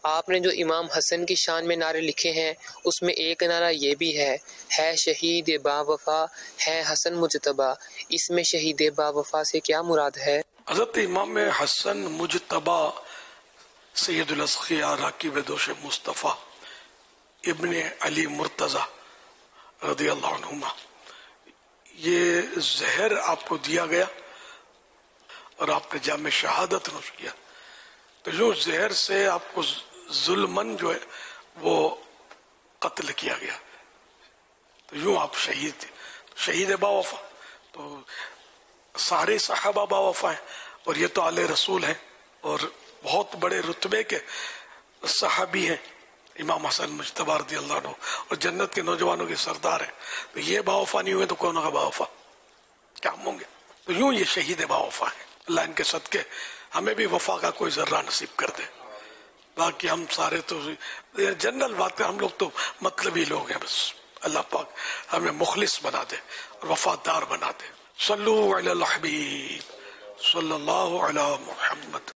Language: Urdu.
آپ نے جو امام حسن کی شان میں نعرے لکھے ہیں اس میں ایک نعرہ یہ بھی ہے شہید با وفا ہے حسن مجتبی، اس میں شہید با وفا سے کیا مراد ہے؟ حضرت امام حسن مجتبی سید الاسقیاء راکب دوش مصطفیٰ ابن علی مرتضی رضی اللہ عنہما، یہ زہر آپ کو دیا گیا اور آپ نے جام شہادت نوش کیا، تو یوں زہر سے آپ کو ظلمن جو ہے وہ قتل کیا گیا، تو یوں آپ شہید تھے، شہید با وفا۔ تو سارے صحابہ با وفا ہیں اور یہ تو آل رسول ہیں اور بہت بڑے رتبے کے صحابی ہیں امام حسن مجتبی رضی اللہ عنہ، اور جنت کے نوجوانوں کے سردار ہیں، تو یہ با وفا نہیں ہوئے تو کون ہوگا با وفا؟ کیا ہم ہوں گے؟ تو یوں یہ شہید با وفا ہیں۔ اللہ ان کے صدقے ہمیں بھی وفا کا کوئی ذرہ نصیب کر دے۔ باقی ہم سارے تو جنرل بات ہے، ہم لوگ تو مطلبی لوگ ہیں، بس اللہ پاک ہمیں مخلص بنا دے اور وفادار بنا دے۔ صلو علی الحبیب صلی اللہ علی محمد۔